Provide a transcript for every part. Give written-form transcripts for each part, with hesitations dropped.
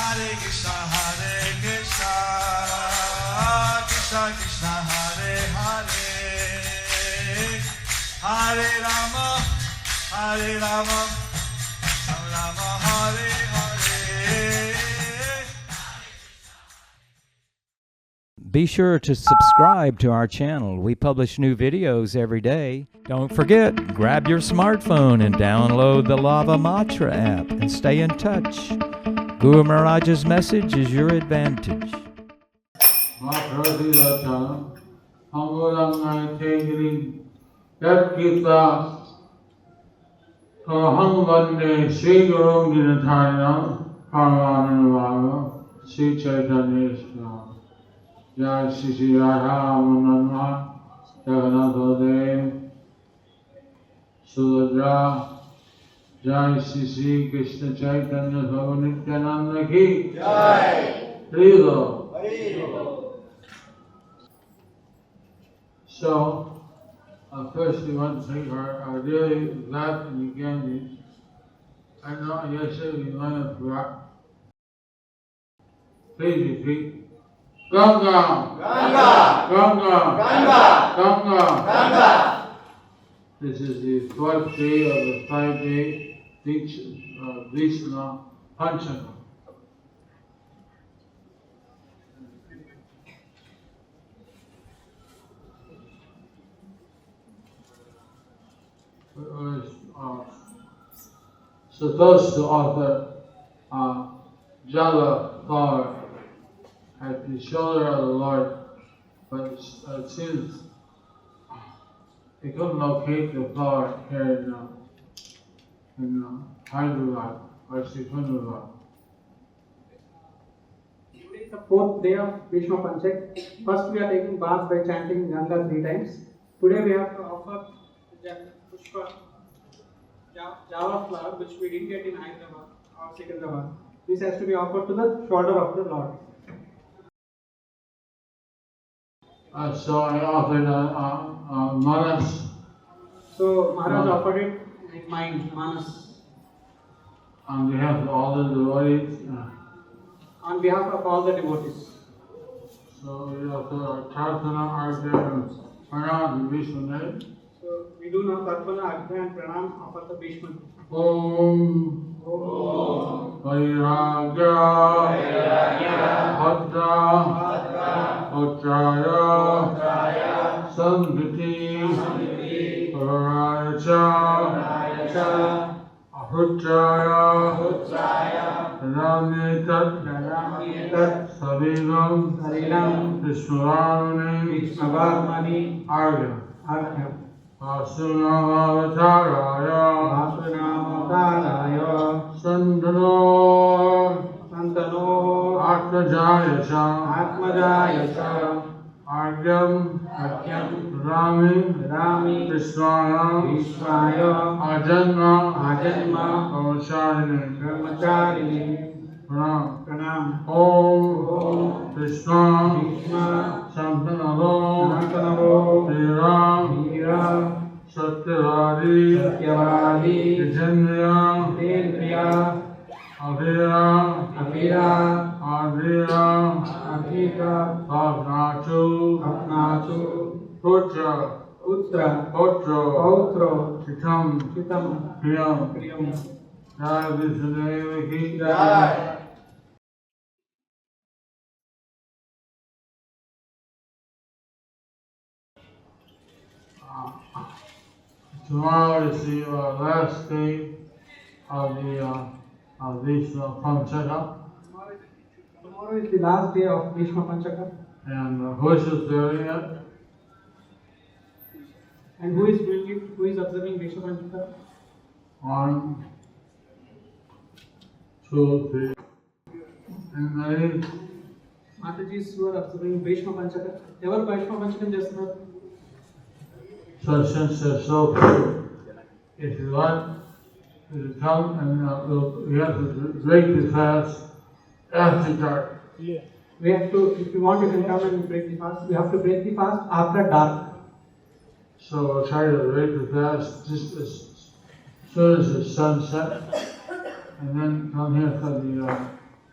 Hare Kṛṣṇa, Krishna Krishna, Hare Hare, Hare Rama, Rama Rama, Hare Hare. Be sure to subscribe to our channel. We publish new videos every day. Don't forget, grab your smartphone and download the Lava Matra app and stay in touch. Guru Maharaj's message is your advantage. Sri Guru Sri Chaitanya Jai Shri Radha Manana Jagannath Sudra Jai Shri Krishna Chaitanya Prabhu Nityananda Ki Jai. So, first we want to thank our daily life and Gandhi. I know yesterday we might have forgot. Please repeat. Ganga, Ganga, Ganga, Ganga, Ganga, Ganga. This is the 12th day of the 5-day Vishnu Panchaka. We're supposed to offer Java flower at the shoulder of the Lord, but it seems they couldn't locate the flower here in Hyderabad or Secunderabad. Today is the 4th day of Bhishma Panchak. First we are taking bath by chanting Ganga 3 times. Today we have to offer Pushpa Java flower, which we didn't get in Hyderabad or Secunderabad. This has to be offered to the shoulder of the Lord. So I offered Manas. So Maharaj offered it in mind, Manas. On behalf of all the devotees. On behalf of all the devotees. So we offer Tarthana, Arjuna, and Pranam to Vishnu. So we do now Tarpana, Arjuna and Pranam offer the Bhishma. Om Vairagya Bhadra Ujjaya Samviti Parayacha Ahujjaya Namitat Savilam Vishnuvarmani Argya Vasunavataraya Santano Atmajayasa Argyam Rami Vishwaya Ajanma Brahmacharini Pranam Om Krishna Santano Vira Satyavadi Vijendriya Avira Bhavnatu Putra Chitam Priyam Jai Vishnudev Ki Jai. Tomorrow is the last day of the Vishnu Panchaka. Tomorrow is the last day of Bhishma Panchaka. And who is observing it? And who is doing it? Who is observing Bhishma Panchaka? 1, 2, 3. And they Matajis who are observing Bhishma Panchaka. Ever Bhishma Panchakam chestunaru? So since they're so few, if you want to come and you have to break the fast after dark. Yeah. We have to, if you want, you can come and break the fast. We have to break the fast after dark. So we'll try to break the fast just as soon as the sun sets, and then come here for the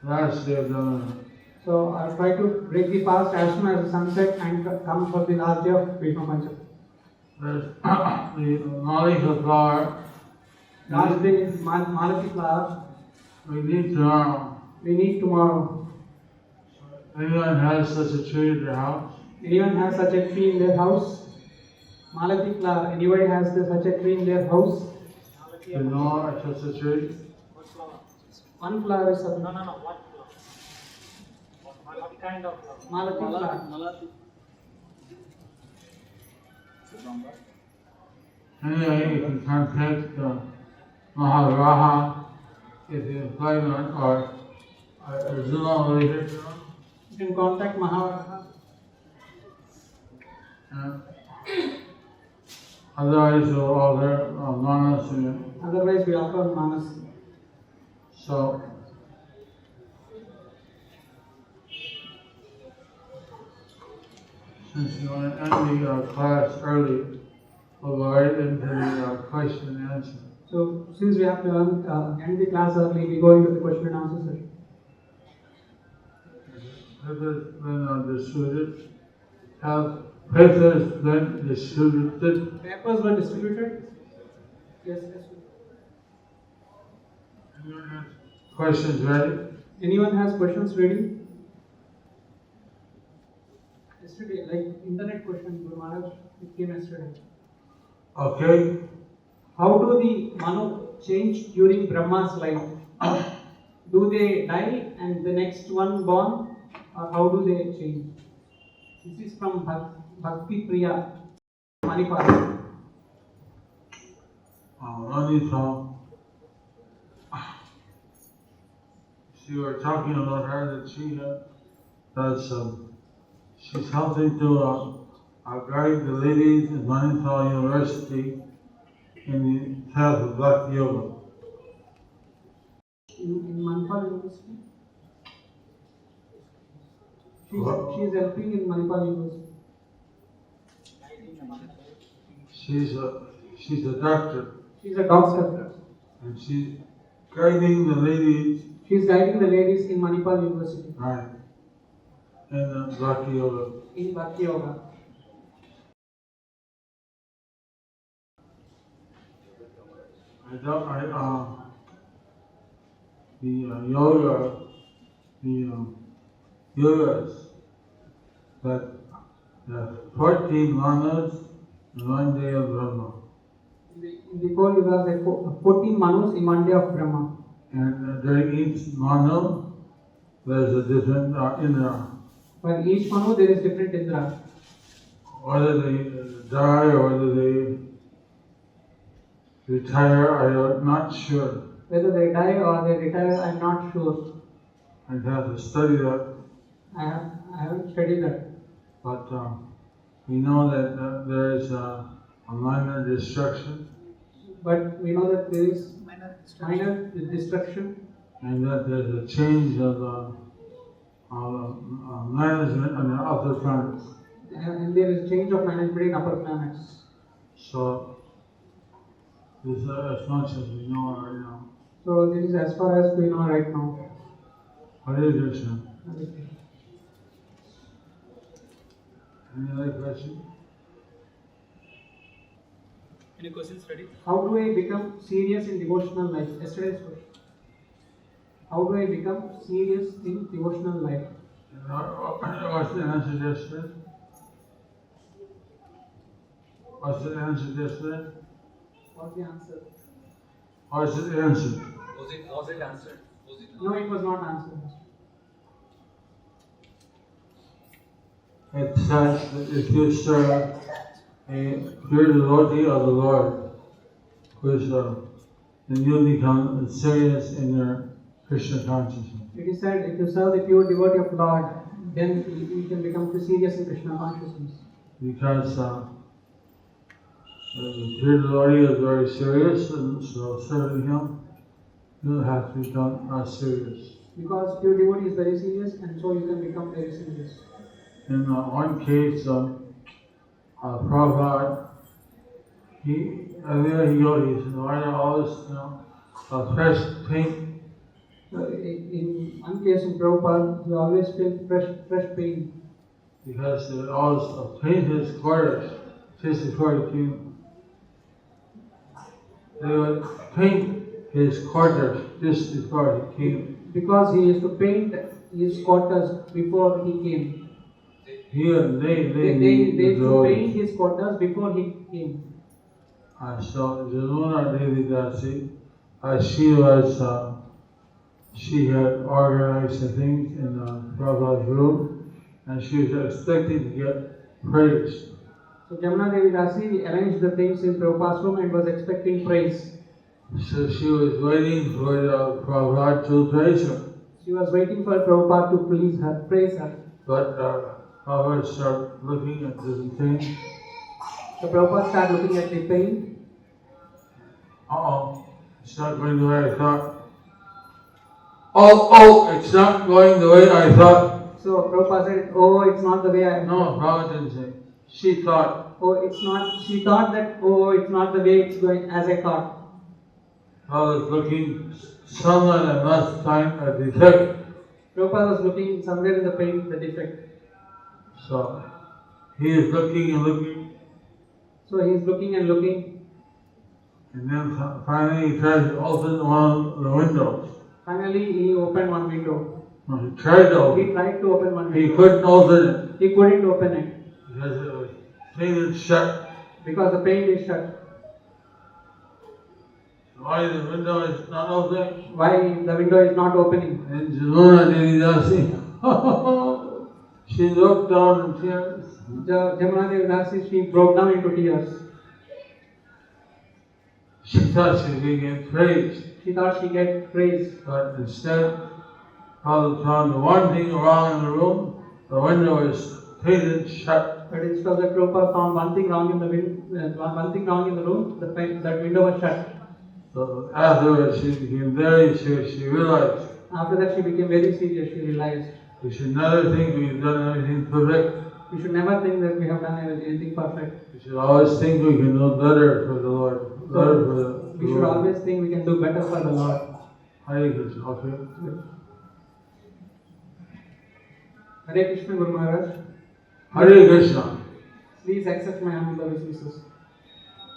last day of Dhamma. So I'll try to break the fast as soon as the sunset and come for the last day of Bhishma Panchak. There's the Malika flower. Last day is Malati flower. We need tomorrow. We need tomorrow. Anyone has such a tree in their house? Anyone has such a tree in their house? Malati flower. Anybody has such a tree in their house? You know such a tree? One flower is a... No. What flower? What kind of flower? Malati flower. Anyway, you can contact Maharaja if you play on or Zuma later. You can contact Maharaja. Otherwise, we'll order manas again. Otherwise, we offer manas. So, since you want to end the class early, we'll go right into the question and answer. So, since we have to end the class early, we go into the question and answer session. Papers been distributed. Have papers been distributed? Papers were distributed? Yes. Anyone has questions ready? Anyone has questions ready? Yesterday, like internet question, Guru Maharaj, it came yesterday. Okay. How do the Manu change during Brahma's life? Do they die and the next one born? Or how do they change? This is from Bhakti Priya, Manipal. Manipal. You were talking about her that she does she's helping to guide the ladies in Manipal University in the path of Bhakti Yoga. In Manipal University? She's helping in Manipal University. She's a doctor. She's a doctor. And she's guiding the ladies. She's guiding the ladies in Manipal University. Right. In Bhakti Yoga. In Bhakti Yoga. The yogas that the 14 manas in one day of Brahma. In the whole yoga, there are 14 manus in one day of Brahma. And during each manu, there is a different Indra. For each manu, there is different Indra. Whether they die or whether they retire, I am not sure. Whether they die or they retire, I am not sure. I'd have to study that. I haven't studied that. But we know that there is a minor destruction. But we know that there is minor destruction. And that there's a change of management on the upper planets. And there is change of management in upper planets. So, this is as much as we know right now. So, this is as far as we know right now. Hare Kṛṣṇa. Any other questions? Any questions ready? How do I become serious in devotional life? Yesterday's question. How do I become serious in devotional life? What's the answer yesterday? What's the answer yesterday? What's the answer? What's the answer? Was it answered? No, it was not answered. It says that if you serve a pure devotee of the Lord, then you become serious in your Krishna consciousness. It is said, if you serve the pure devotee of Lord, then you can become serious in Krishna consciousness. Because the pure devotee is very serious, and so serving him, you have to become serious. Because pure devotee is very serious, and so you can become very serious. In one case, Prabhupada, he said, why are all this fresh paint In one case in Prabhupada, he always felt fresh pain. Because they always paint his quarters just before he came. They would paint his quarters just before he came. Because he used to paint his quarters before he came. They used to paint his quarters before he came. So Jamuna Devi Dasi, she had organized the things in Prabhupada's room, and she was expecting to get praise. So Jamuna Devi Dasi arranged the things in Prabhupada's room and was expecting praise. So she was waiting for Prabhupada to praise her. She was waiting for Prabhupada to praise her. But Prabhupada started looking at the thing. So Prabhupada started looking at the paint. It's not going the way I thought. It's not going the way I thought. So Prabhupada said, it's not the way I thought. No, Prabhupada didn't say. She thought. It's not. She thought that, it's not the way it's going as I thought. Prabhupada was looking somewhere and must find a defect. Prabhupada was looking somewhere in the paint, the defect. So he is looking and looking. So he is looking and looking. And then finally he tried to open one of the windows. Finally he opened one window. No, he tried to open. He tried to open one window. He couldn't open it. He couldn't open it. Because it was painted shut. Because the paint is shut. Why the window is not opening? Why the window is not opening? And Jamuna Devi Dasi, she looked down in tears. Jamuna Devi Dasi, she broke down into tears. She thought she was going to get praise. She thought she get praise. But instead, Prabhupada found the one thing wrong in the room, the window is painted shut. But instead of that, Prabhupada found one thing wrong in the room, that window was shut. So afterwards she became very serious. She realized. After that she became very serious. She realized. We should never think we've done everything perfect. We should never think that we have done anything perfect. We should always think we can do better for the Lord. We should always think we can do better for the Lord. Hare Kṛṣṇa. Okay. Hare Kṛṣṇa, Guru Maharaj. Hare Kṛṣṇa. Please accept my humble obeisances.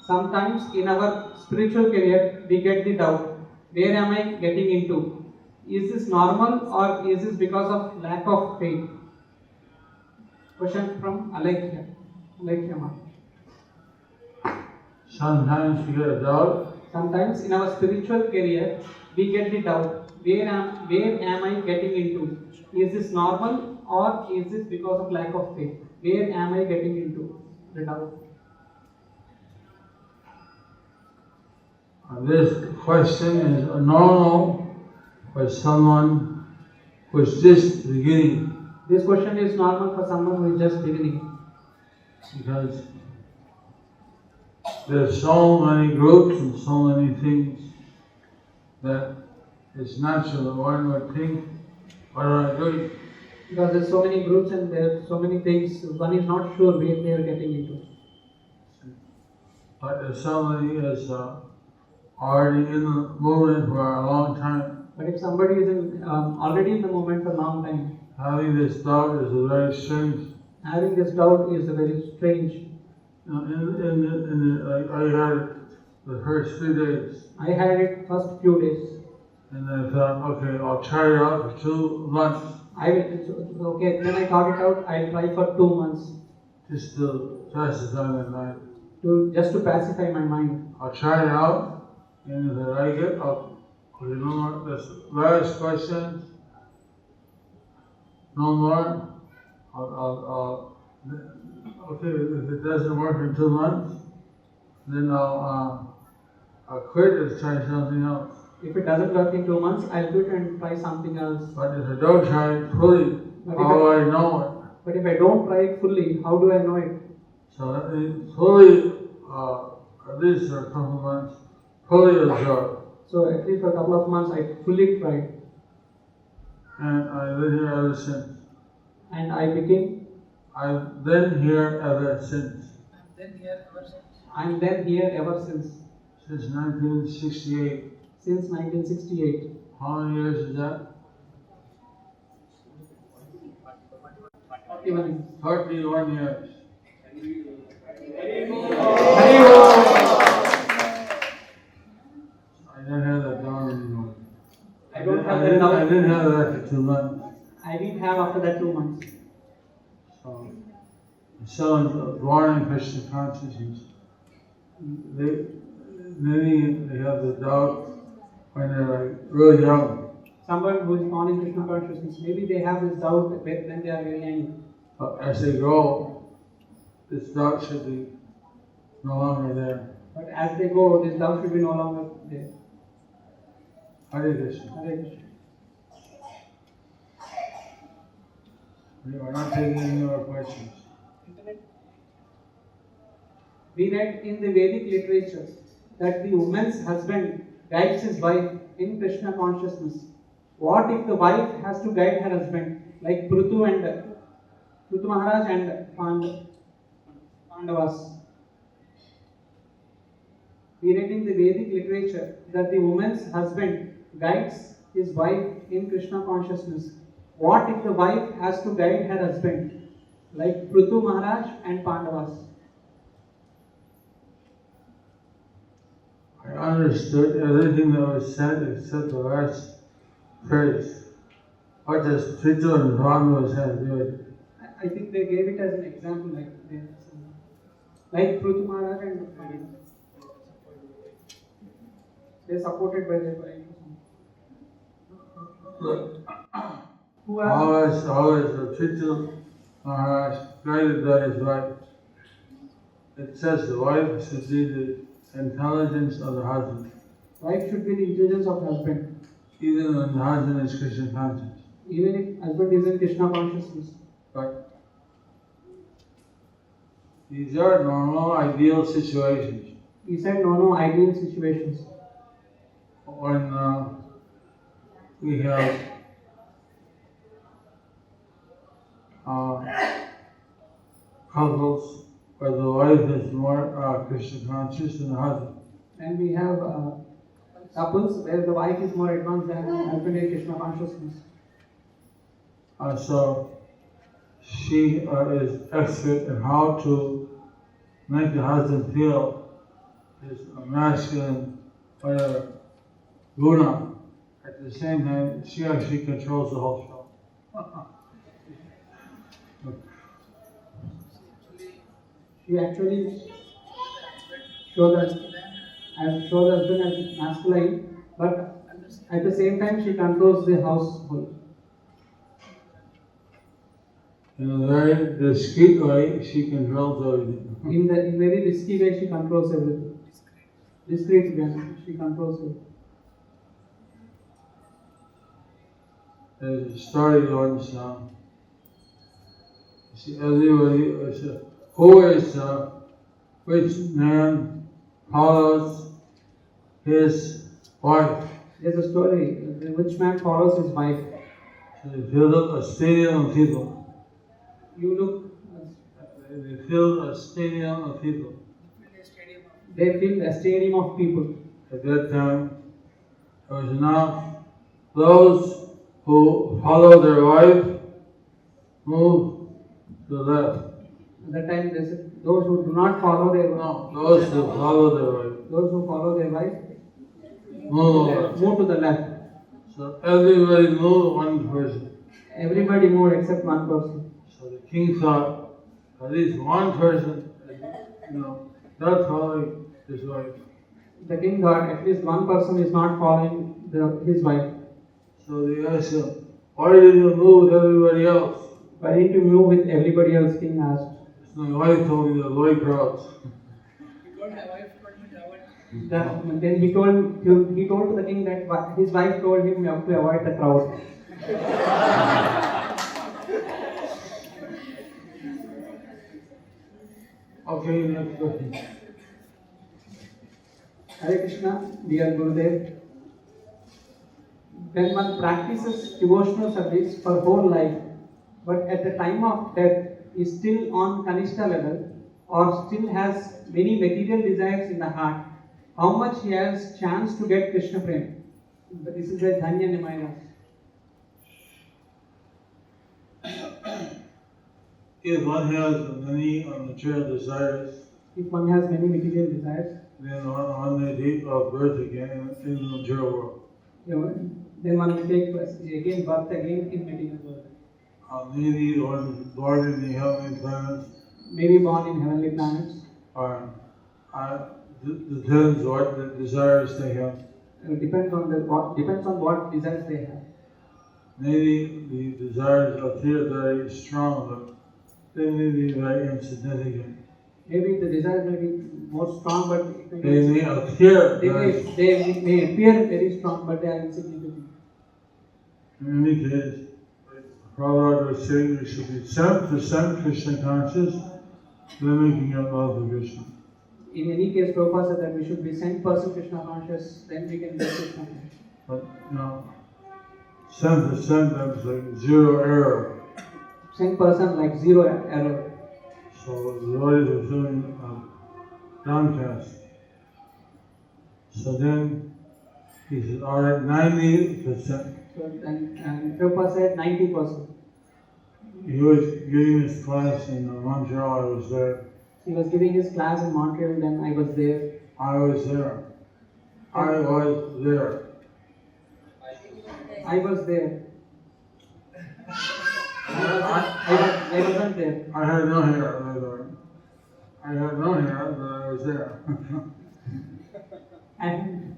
Sometimes in our spiritual career, we get the doubt, where am I getting into? Is this normal or is this because of lack of faith? Question from Alekhya. Sometimes we get a doubt. Sometimes in our spiritual career, we get the doubt, where am I getting into? Is this normal or is this because of lack of faith? Where am I getting into? The doubt. This question is normal for someone who is just beginning. This question is normal for someone who is just beginning. Because there are so many groups and so many things that it's natural that one would think, what am I doing? Because there are so many groups and there are so many things, one is not sure where they are getting into. But if somebody is already in the movement for a long time, but if somebody is already in the movement for a long time, having this doubt is very strange. Having this doubt is very strange. I had it the first few days. I had it first few days. And I thought, okay, I'll try it out for 2 months. Then I thought it out, I'll try for 2 months. Just to pacify my mind. Just to pacify my mind. I'll try it out, and if I like it, I'll no more. This last question, no more. Okay, if it doesn't work in 2 months, then I'll quit and try something else. If it doesn't work in 2 months, I'll quit and try something else. But if I don't try it fully, how do I know it? But if I don't try it fully, how do I know it? So fully, at least for a couple of months, fully absorbed. So at least for a couple of months, I fully tried. And I've been here ever since. And I've been here ever since. I'm then here ever since. Since 1968. Since 1968. How many years is that? 31 years. I don't have that down anymore. I don't have I that now. didn't have that for 2 months. I didn't have after that 2 months. So, someone born in Krishna consciousness, they have the doubt when they're like really young. Someone who is born in Krishna consciousness, maybe they have this doubt when they are very young. But as they grow, this doubt should be no longer there. But as they go, this doubt should be no longer there. Hare Krishna. Hare Krishna. We are not taking any more questions. We read in the Vedic literature that the woman's husband guides his wife in Krishna consciousness. What if the wife has to guide her husband, like Prithu Maharaj and Pandavas? We read in the Vedic literature that the woman's husband guides his wife in Krishna consciousness. What if the wife has to guide her husband, like Prithu Maharaj and Pandavas? I understood everything that was said except the last phrase. What does Prithu and Pandavas have to do with it? I think they gave it as an example, like Prithu Maharaj and Pandavas. They supported by their wife. Who are How is the Prithu Maharaj guided by his wife? It says the wife should be the intelligence of the husband. Wife should be the intelligence of husband, Even when the husband is Krishna conscious. even if husband is in Krishna consciousness. But these are normal, ideal situations. He said no ideal situations. When we have couples where the wife is more Krishna conscious than the husband. And we have couples where the wife is more advanced than the husband in Krishna consciousness. So she is expert in how to make the husband feel his masculine whatever guna. At the same time, she actually controls the whole show. She actually shows the husband as masculine, but at the same time she controls the household. In a very discreet way, she controls everything. In very risky way, she controls everything. Discreet way, she controls it. There's a story once. Everybody which man follows his wife? There's a story. Which man follows his wife? So they filled up a stadium of people. You look. They filled a stadium of people. They filled a stadium of people. At that time, there was enough. Those who follow their wife move to the left. At that time, those who do not follow their wife. No, those who follow their wife Those who follow their wife move to the left. So everybody moved one person. Everybody moved except one person. So the king thought, at least one person, not following his wife. The king thought at least one person is not following his wife. So they asked him, why did you move with everybody else? Why didn't you move with everybody else? King asked. So my wife told me to avoid crowds. Then he told to the king that his wife told him to avoid the crowd. Okay, next question. Hare Krishna, dear Gurudev. When one practices devotional service for whole life, but at the time of death is still on Kanishta level or still has many material desires in the heart, how much he has chance to get Krishna Prem? But this is a Dhanya Nimayana. If one has many material desires, If one has many material desires, then one may take birth again in the material world. then one will take again birth again in material world. Maybe one born in the heavenly planets, Maybe born in heavenly planets. or depends what the desires they have. Depends on what desires they have. Maybe the desires appear very strong, but they may be very insignificant. Maybe the desires may be more strong, but They may appear they very may appear very strong, but they are insignificant. In any case, Prabhupada was saying we should be 7% Krishna conscious, then we can get love of Krishna. In any case, Prabhupada said that we should be 100% Krishna conscious, then we can get Krishna conscious. But 7% that's like zero error. 10% like zero error. So the devotees are feeling downcast. So then he said, all right, 90%. So and Prabhupada said 90%. He was giving his class in Montreal, I was there. He was giving his class in Montreal, then I was there. I was there. I was there. I was there. I wasn't there. I had no hair, by the way. I had no hair, but I was there. And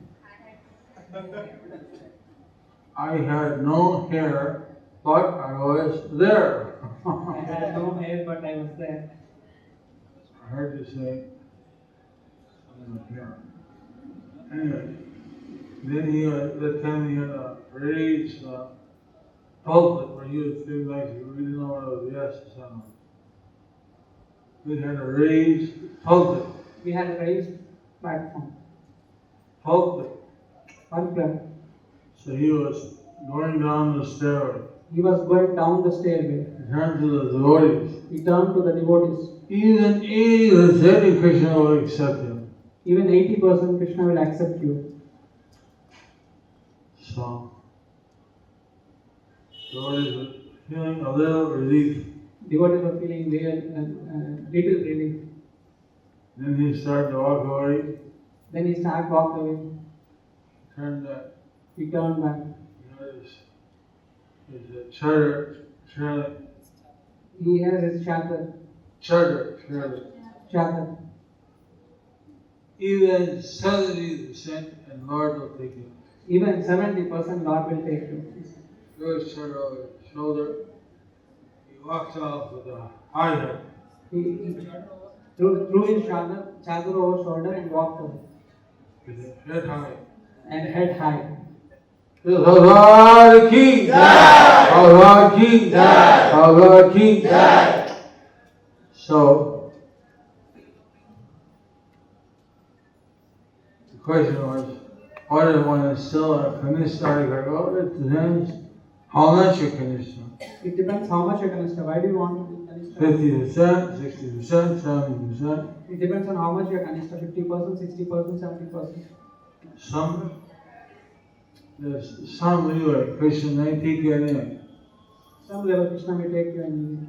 I had no hair, but I was there. I had no hair, but I was there. I heard you say, I have hair. Anyway, then that time he had a raised pulpit where he would feel like he really know what it was yes or something. We had a raised pulpit. We had a raised platform. Pulpit. Pulpit. So he was going down the stairway. He was going down the stairway. He turned to the devotees. He turned to the devotees. Even 80% Krishna will accept him. Even 80% Krishna will accept you. So, devotees were feeling a little relief. Devotees were feeling little relief. Then he started to walk away. Then he started walk away. Turned back. He turned back. There's a charter. He has his charter. Even 70% and Lord will take you. Even 70% Lord will take you. Threw his charter over his shoulder. He walked off with a high head. He threw his chadar over shoulder and walked away. With his head high. And head high. Hare Ki Jai! Hare Ki Jai! Hare Ki Jai! So, the question was, what if one is still a Kanishta? Oh, it depends how much you're Kanishta. It depends how much you're Kanishta. Why do you want to be Kanishta? 50%, 60%, 70%. It depends on how much you're Kanishta. 50%, 60%, 70%. There's some leeway. Krishna may take you anyway. Some level Krishna may take you anyway.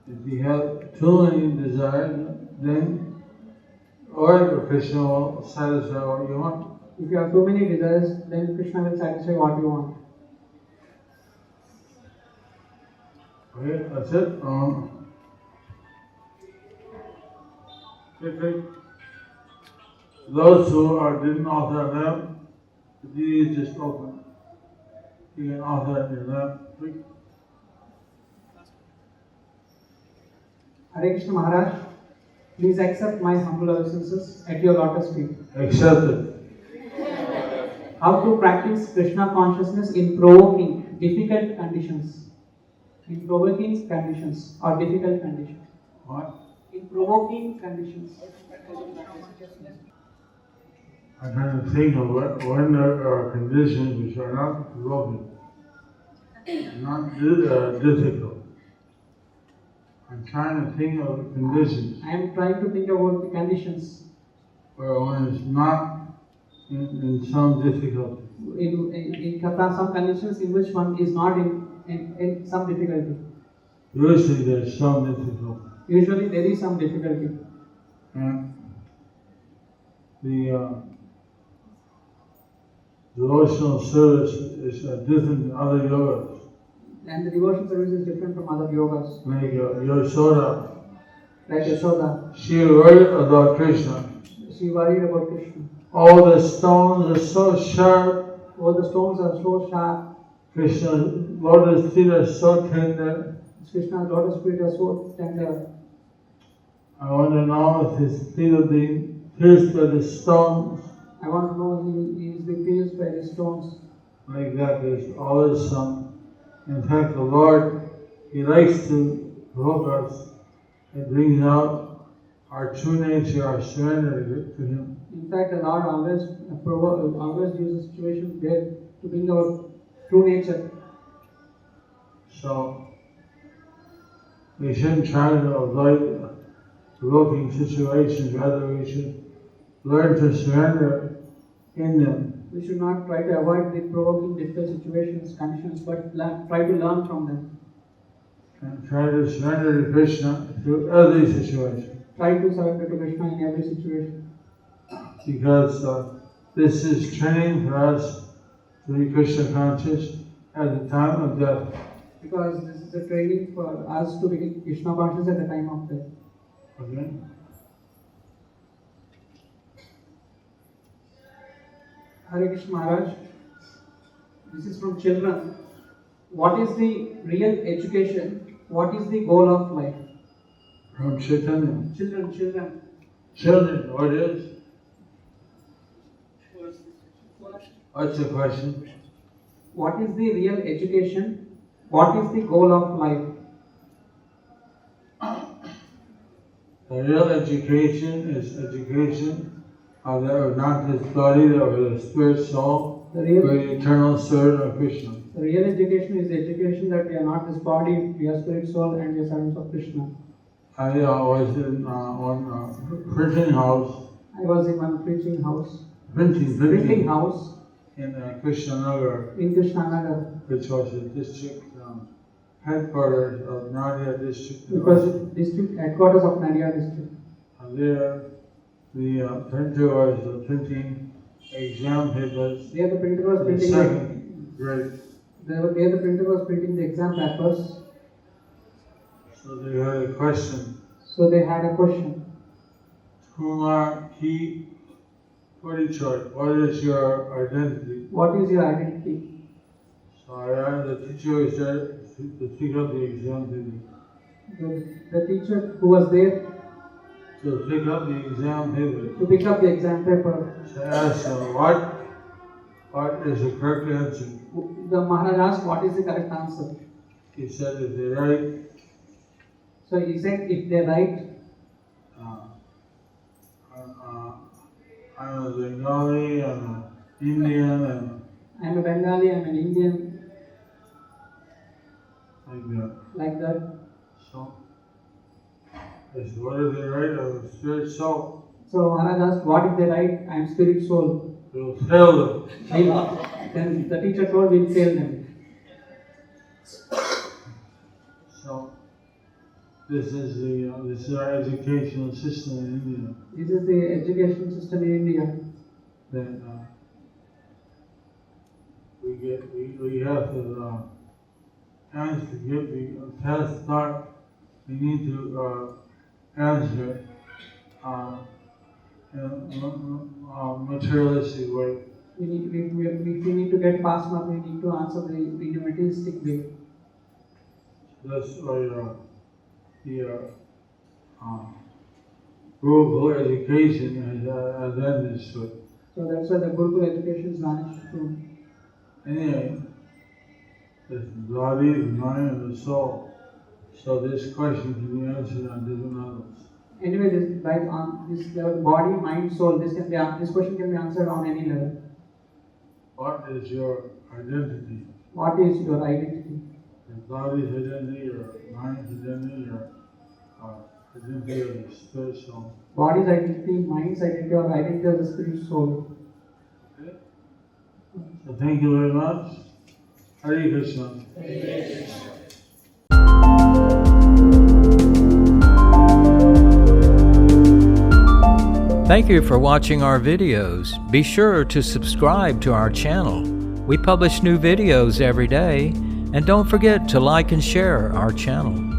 If you have too many desires, then or Krishna will satisfy what you want. If you have too many desires, then Krishna will satisfy what you want. Okay, that's it. Okay. Those who didn't author them, the DVD is just open. You can author it in your lap. Hare Krishna Maharaj, please accept my humble obeisances at your lotus feet. Accept it. How to practice Krishna consciousness in provoking difficult conditions. In provoking conditions or difficult conditions. What? In provoking conditions. I'm trying to think of when there are conditions which are not provoking, not difficult. I'm trying to think of conditions I am trying to think about the conditions where one is not in some difficulty. in some conditions in which one is not in some difficulty. Usually there's some difficulty. Usually there is some difficulty. And the devotional service is different than other yogas. And the devotion service is different from other yogas. Like Yashoda. Like Yashoda. She worried about Krishna. She worried about Krishna. All the stones are so sharp. All the stones are so sharp. Krishna's lotus feet are so tender. Krishna's lotus feet are so tender. I want to know if his feet are being pierced by the stones. I want to know if he is being pierced by the stones. Like that, there's always some. In fact, the Lord, He likes to provoke us. It brings out our true nature, our surrender to Him. In fact, the Lord always uses situations there to bring out true nature. So, we shouldn't try to avoid provoking situations, rather we should learn to surrender in them. We should not try to avoid the provoking difficult situations, conditions, but try to learn from them. And try to surrender to Krishna through every situation. Try to surrender to Krishna in every situation. Because this is training for us to be Krishna conscious at the time of death. Because this is a training for us to be Krishna conscious at the time of death. Okay? Hare Krishna Maharaj, this is from children. What is the real education? What is the goal of life? From Chaitanya. Children. Children, what is? What's the question? What is the real education? What is the goal of life? The real education is education of not this body, but the spirit soul, for the eternal servant of Krishna. The real education is the education that we are not this body, we are spirit soul and we are servants of Krishna. I was in one printing house. I was in one preaching house. Printing house. In Krishnanagar. In Krishnanagar. Which was the district headquarters of Nadia district. It was the district headquarters of Nadia district. And there, the printer was printing exam papers. There the printer was printing second grade. There the printer was printing the exam papers. So they had a question. Kumar Ki Parichoy, what is your identity? What is your identity? So I asked the teacher was there to pick up the exam paper. The teacher who was there to pick up the exam paper. So I asked him, what is the correct answer? The Maharaj asked, what is the correct answer? He said, if they write. So he said, if they write. I'm a Bengali, I'm an Indian, I'm a Bengali, I'm an Indian. Like that. So, I said, what if they write? I'm a spirit soul. So Maharaj asked, what if they write, I'm spirit soul? We'll fail them. Then the teacher told, we'll fail them. So, this is our educational system in India. This is the education system in India. That we have to give the test thought. We need to answer in a materialistic way. We need to get past mark. We need to answer in a materialistic way. That's why the Gurukul education has ended to it. So that's why the Gurukul education is managed to. Anyway, the body, the mind, and the soul. So this question can be answered on different levels. Anyway, this level, body, mind, soul. This question can be answered on any level. What is your identity? What is your identity? Your body's identity, your mind's identity, your identity of the spirit soul. Body's identity, mind's identity, or identity of the spirit soul. Okay? So thank you very much. Hare Kṛṣṇa. Thank you for watching our videos. Be sure to subscribe to our channel. We publish new videos every day, and don't forget to like and share our channel.